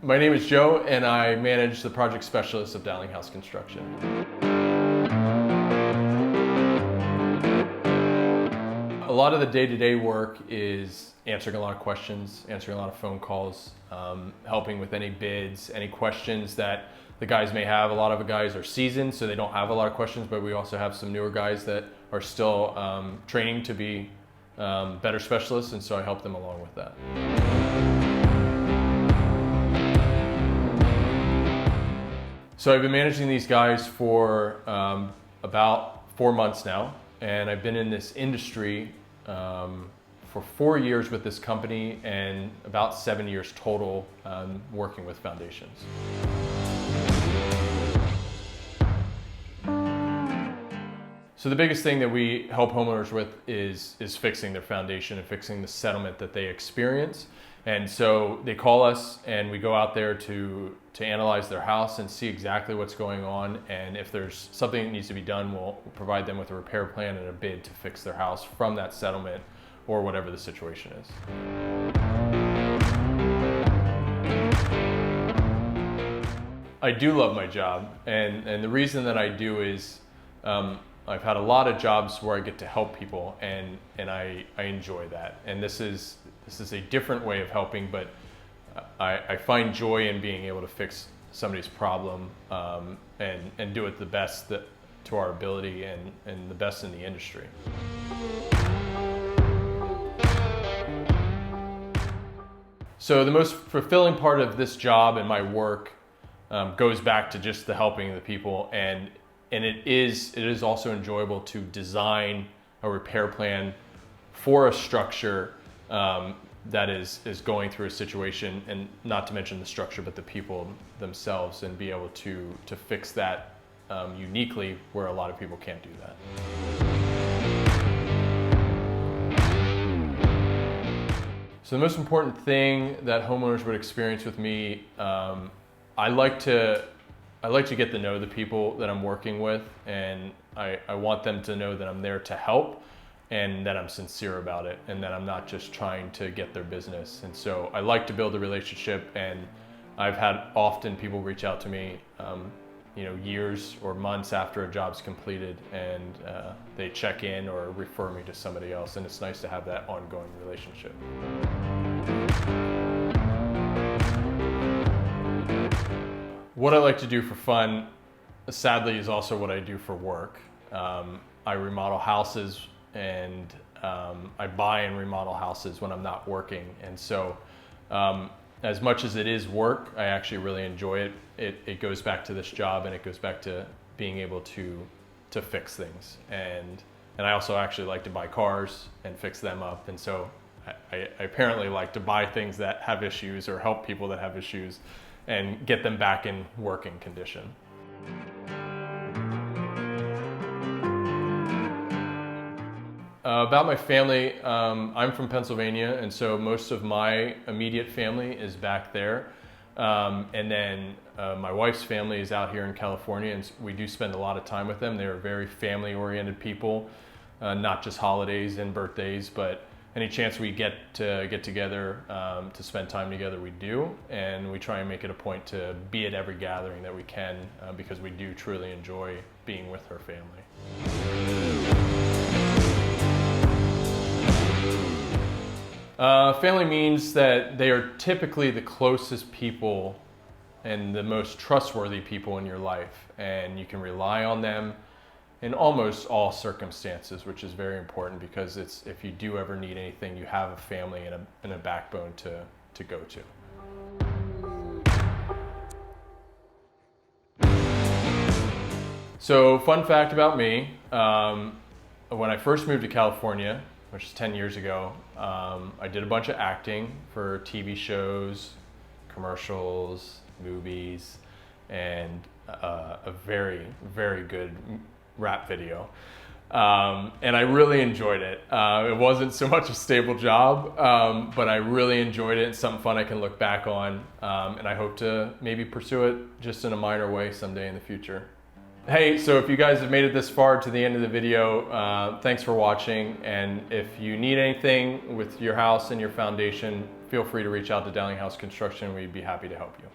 My name is Joe, and I manage the project specialist of Dalinghaus Construction. A lot of the day-to-day work is answering a lot of questions, answering a lot of phone calls, helping with any bids, any questions that the guys may have. A lot of the guys are seasoned, so they don't have a lot of questions, but we also have some newer guys that are still training to be better specialists, and so I help them along with that. So I've been managing these guys for about 4 months now, and I've been in this industry for 4 years with this company and about 7 years total working with foundations. So the biggest thing that we help homeowners with is fixing their foundation and fixing the settlement that they experience. And so they call us and we go out there to analyze their house and see exactly what's going on. And if there's something that needs to be done, we'll provide them with a repair plan and a bid to fix their house from that settlement or whatever the situation is. I do love my job, and the reason that I do is I've had a lot of jobs where I get to help people, and I enjoy that. And this is a different way of helping, but I find joy in being able to fix somebody's problem and do it the best to our ability and the best in the industry. So the most fulfilling part of this job and my work goes back to just the helping the people, and it is also enjoyable to design a repair plan for a structure that is going through a situation, and not to mention the structure, but the people themselves, and be able to fix that uniquely where a lot of people can't do that. So the most important thing that homeowners would experience with me, I like to get to know the people that I'm working with, and I want them to know that I'm there to help and that I'm sincere about it and that I'm not just trying to get their business. And so I like to build a relationship, and I've had often people reach out to me years or months after a job's completed, and they check in or refer me to somebody else, and it's nice to have that ongoing relationship. What I like to do for fun, sadly, is also what I do for work. I remodel houses, and I buy and remodel houses when I'm not working. And so as much as it is work, I actually really enjoy it. It goes back to this job, and it goes back to being able to fix things. And I also actually like to buy cars and fix them up. And so I apparently like to buy things that have issues or help people that have issues and get them back in working condition. About my family, I'm from Pennsylvania, and so most of my immediate family is back there. And then my wife's family is out here in California, and we do spend a lot of time with them. They're very family-oriented people, not just holidays and birthdays, but any chance we get together to spend time together, we do. And we try and make it a point to be at every gathering that we can because we do truly enjoy being with her family. Family means that they are typically the closest people and the most trustworthy people in your life, and you can rely on them in almost all circumstances, which is very important, because if you do ever need anything, you have a family and a backbone to go to. So, fun fact about me, when I first moved to California, which is 10 years ago, I did a bunch of acting for TV shows, commercials, movies, and a very, very good rap video. And I really enjoyed it. It wasn't so much a stable job, but I really enjoyed it. It's something fun I can look back on, and I hope to maybe pursue it just in a minor way someday in the future. Hey, so if you guys have made it this far to the end of the video, thanks for watching. And if you need anything with your house and your foundation, feel free to reach out to Dalinghaus Construction. We'd be happy to help you.